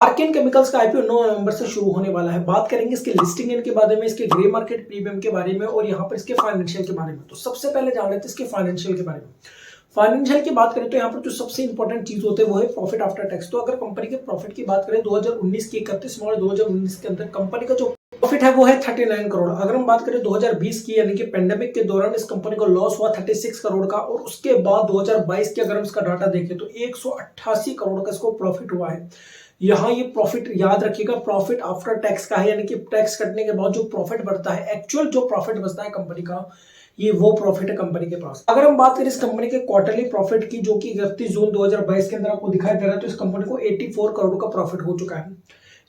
Arcane chemicals का IPO 9 नवंबर से शुरू होने वाला है। बात करेंगे इसके लिस्टिंग के बारे में, इसके ग्रे मार्केट प्रीमियम के बारे में और यहाँ पर इसके फाइनेंशियल के बारे में। तो सबसे पहले जान लेते हैं इसके फाइनेंशियल के बारे में। फाइनेंशियल की बात करें तो यहाँ पर जो सबसे इंपॉर्टेंट चीज होते हैं वो है प्रॉफिट आफ्टर टैक्स। तो अगर कंपनी के प्रॉफिट की बात करें 2019 की 31 मार्च 2019 के अंदर कंपनी का जो प्रॉफिट है वो है 39 करोड़। अगर हम बात करें 2020 की यानी कि पेंडेमिक के दौरान इस कंपनी को लॉस हुआ 36 करोड़ का, और उसके बाद 2022 के अगर हम इसका डाटा देखें तो 188 करोड़ का इसको प्रॉफिट हुआ है। यहाँ ये प्रॉफिट याद रखिएगा प्रॉफिट आफ्टर टैक्स का है, यानी कि टैक्स कटने के बाद जो प्रॉफिट बढ़ता है, एक्चुअल जो प्रॉफिट बचता है कंपनी का, ये वो प्रॉफिट है कंपनी के पास। अगर हम बात करें इस कंपनी के क्वार्टरली प्रॉफिट की, जो कि 31 जून 2022 के अंदर आपको दिखाई दे रहा है, तो इस कंपनी को 84 करोड़ का प्रॉफिट हो चुका है।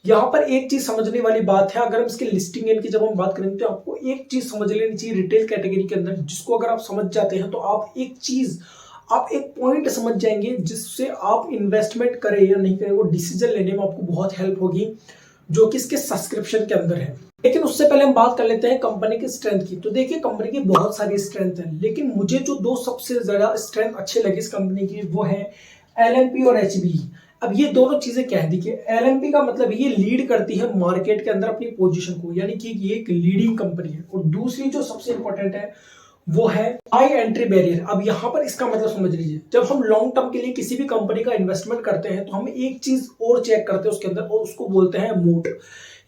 यहाँ पर एक चीज समझने वाली बात है, अगर हम इसके लिस्टिंग की जब हम बात करेंगे तो आपको एक चीज समझ लेनी चाहिए रिटेल कैटेगरी के अंदर, जिसको अगर आप समझ जाते हैं तो आप एक पॉइंट समझ जाएंगे जिससे आप इन्वेस्टमेंट करें या नहीं करें वो डिसीजन लेने में आपको बहुत हेल्प होगी, जो कि इसके सब्सक्रिप्शन के अंदर है। लेकिन उससे पहले हम बात कर लेते हैं कंपनी की स्ट्रेंथ की। तो देखिए कंपनी की बहुत सारी स्ट्रेंथ है, लेकिन मुझे जो दो सबसे ज्यादा स्ट्रेंथ अच्छे लगे इस कंपनी की वो है एलएनपी और एचबी। अब ये दोनों चीजें क्या है, देखिए एलएनपी का मतलब ये लीड करती है मार्केट के अंदर अपनी पोजीशन को, यानी कि ये एक लीडिंग कंपनी है। और दूसरी जो सबसे इंपॉर्टेंट है वो है हाई एंट्री बैरियर। अब यहां पर इसका मतलब समझ लीजिए, जब हम लॉन्ग टर्म के लिए किसी भी कंपनी का इन्वेस्टमेंट करते हैं तो हम एक चीज और चेक करते हैं उसके अंदर, और उसको बोलते हैं मोट,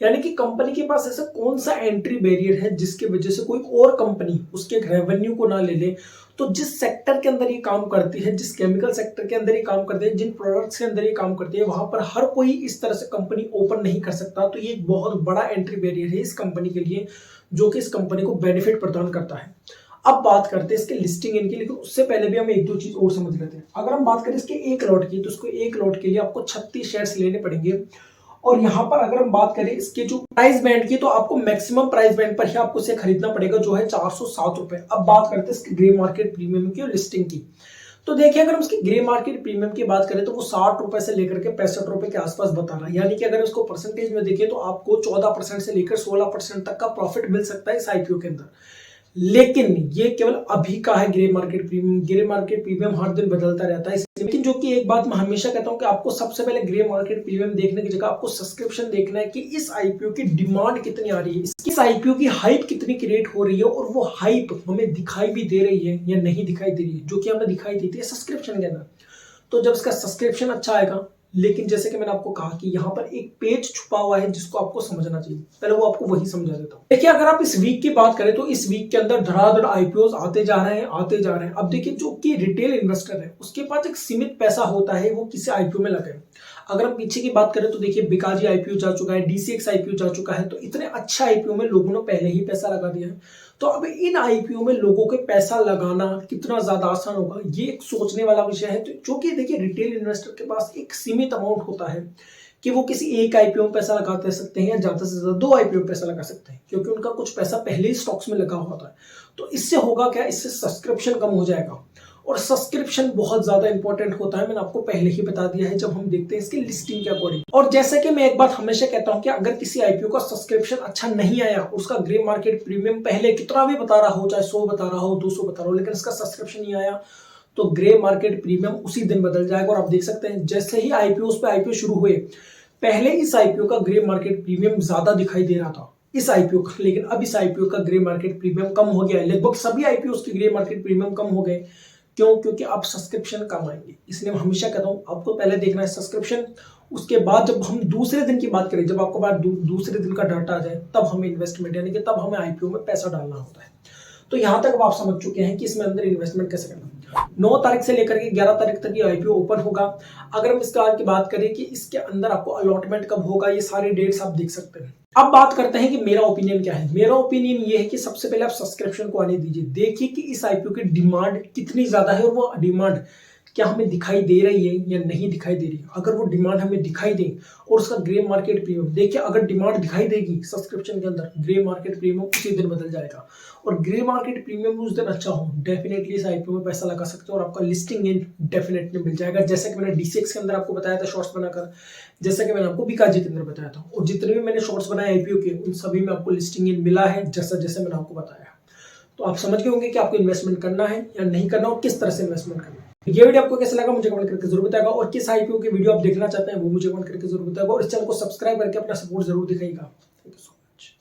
यानी कि कंपनी के पास ऐसा कौन सा एंट्री बैरियर है जिसके वजह से कोई और कंपनी उसके रेवेन्यू को ना ले ले। तो जिस सेक्टर के अंदर ये काम करती है, जिस केमिकल सेक्टर के अंदर ये काम करती है, जिन प्रोडक्ट्स के अंदर ये काम करती है, वहां पर हर कोई इस तरह से कंपनी ओपन नहीं कर सकता। तो ये एक बहुत बड़ा एंट्री बैरियर है इस कंपनी के लिए, जो कि इस कंपनी को बेनिफिट प्रदान करता है। अब बात करते हैं इसके लिस्टिंग इनकी, लेकिन उससे पहले भी हम एक दो चीज और समझ लेते हैं। अगर हम बात करें इसके एक लॉट की, तो इसको एक लॉट के लिए आपको 36 शेयर्स लेने पड़ेंगे। और यहाँ पर अगर हम बात करें इसके जो प्राइस बैंड की, तो आपको मैक्सिमम प्राइस बैंड पर ही आपको इसे खरीदना पड़ेगा, जो है 407 रुपए। अब बात करते हैं इसके ग्रे मार्केट प्रीमियम की और लिस्टिंग की। तो देखिए अगर हम इसकी ग्रे मार्केट प्रीमियम की बात करें तो वो 60 रुपए से लेकर के 65 रुपए के आसपास बता रहा है, यानी कि अगर उसको परसेंटेज में देखें तो आपको 14% से लेकर 16% तक का प्रॉफिट मिल सकता है इस आईपीओ के अंदर। लेकिन ये केवल अभी का है grey market premium. Grey market premium हर दिन बदलता रहता है, लेकिन जो कि एक बात मैं हमेशा कहता हूं कि आपको सबसे पहले ग्रे मार्केट प्रीमियम देखने की जगह आपको सब्सक्रिप्शन देखना है कि इस आईपीओ की डिमांड कितनी आ रही है, इस आईपीओ की हाइप कितनी क्रिएट हो रही है, और वो हाइप हमें दिखाई भी दे रही है या नहीं दिखाई दे रही है, जो कि हमें दिखाई देती है सब्सक्रिप्शन के अंदर। तो जब इसका सब्सक्रिप्शन अच्छा आएगा, लेकिन जैसे कि मैंने आपको कहा कि यहाँ पर एक पेज छुपा हुआ है जिसको आपको समझना चाहिए, पहले वो आपको वही समझा देता हूँ। देखिए अगर आप इस वीक की बात करें तो इस वीक के अंदर धड़ाधड़ आईपीओ आते जा रहे हैं। अब देखिए जो कि रिटेल इन्वेस्टर है उसके पास एक सीमित पैसा होता है, वो किसी आईपीओ में लगे। अगर हम पीछे की बात करें तो देखिए बिकाजी आईपीओ जा चुका है, डीसीएक्स आईपीओ जा चुका है। तो इतने अच्छे आईपीओ में लोगों ने पहले ही पैसा लगा दिया है। तो अब इन आईपीओ में लोगों के पैसा लगाना कितना ज्यादा आसान होगा, ये एक सोचने वाला विषय है। तो जो कि देखिए रिटेल इन्वेस्टर के पास एक सीमित अमाउंट होता है कि वो किसी एक आईपीओ में पैसा लगा सकते हैं या ज्यादा से ज्यादा 2 आईपीओ में पैसा लगा सकते हैं, क्योंकि उनका कुछ पैसा पहले ही स्टॉक्स में लगा होता है। तो इससे होगा क्या, इससे सब्सक्रिप्शन कम हो जाएगा, और सब्सक्रिप्शन बहुत ज्यादा इंपॉर्टेंट होता है। मैंने आपको पहले ही बता दिया है जब हम देखते हैं इसके लिस्टिंग के अकॉर्डिंग। और जैसे कि मैं एक बात हमेशा कहता हूं कि अगर किसी आईपीओ का सब्सक्रिप्शन अच्छा नहीं आया, उसका ग्रे मार्केट प्रीमियम पहले कितना भी बता रहा हो, चाहे 100 बता रहा हो, 200 बता रहा हो, लेकिन इसका सब्सक्रिप्शन नहीं आया, तो ग्रे मार्केट प्रीमियम उसी दिन बदल जाएगा। और आप देख सकते हैं जैसे ही आईपीओ शुरू हुए, पहले इस आईपीओ का ग्रे मार्केट प्रीमियम ज्यादा दिखाई दे रहा था इस आईपीओ का, लेकिन अब इस आईपीओ का ग्रे मार्केट प्रीमियम कम हो गया है। लगभग सभी आईपीओ की ग्रे मार्केट प्रीमियम कम हो गए। क्यों? क्योंकि अब सब्सक्रिप्शन कम आएंगे। इसलिए मैं हमेशा कहता हूं आपको पहले देखना है सब्सक्रिप्शन, उसके बाद जब हम दूसरे दिन की बात करें, जब आपको बाद दूसरे दिन का डाटा आ जाए, तब हमें इन्वेस्टमेंट यानी कि तब हमें आईपीओ में पैसा डालना होता है। तो यहां तक आप समझ चुके हैं कि इसमें अंदर इन्वेस्टमेंट कैसे करना। 9 तारीख से लेकर के 11 तारीख तक ये आईपीओ ओपन होगा। अगर हम इसका की बात करें कि इसके अंदर आपको अलॉटमेंट कब होगा, ये सारे डेट्स आप देख सकते हैं। अब बात करते हैं कि मेरा ओपिनियन क्या है। मेरा ओपिनियन ये है कि सबसे पहले आप सब्सक्रिप्शन को आने दीजिए, देखिए कि इस आईपीओ की डिमांड कितनी ज्यादा है, और वो डिमांड क्या हमें दिखाई दे रही है या नहीं दिखाई दे रही है। अगर वो डिमांड हमें दिखाई दे, और उसका ग्रे मार्केट प्रीमियम देखिए, अगर डिमांड दिखाई देगी सब्सक्रिप्शन के अंदर, ग्रे मार्केट प्रीमियम उसी दिन बदल जाएगा। और ग्रे मार्केट प्रीमियम उस दिन अच्छा हो, डेफिनेटली इस आईपीओ में पैसा लगा सकते हो, और आपका लिस्टिंग इन डेफिनेटली मिल जाएगा। जैसे कि मैंने डीसीएक्स के अंदर आपको बताया था शॉर्ट्स बनाकर, जैसे कि मैंने आपको बिकाजी के अंदर बताया था, और जितने भी मैंने शॉर्ट्स बनाए आईपीओ के, उन सभी में आपको लिस्टिंग इन मिला है, जैसा जैसे मैंने आपको बताया। तो आप समझ गए होंगे कि आपको इन्वेस्टमेंट करना है या नहीं करना, और किस तरह से इन्वेस्टमेंट करना है। ये वीडियो आपको कैसा लगा मुझे कमेंट करके जरूर बताएगा, और किस आईपीओ की वीडियो आप देखना चाहते हैं वो मुझे कमेंट करके जरूर बताएगा, और इस चैनल को सब्सक्राइब करके अपना सपोर्ट जरूर दिखाएगा।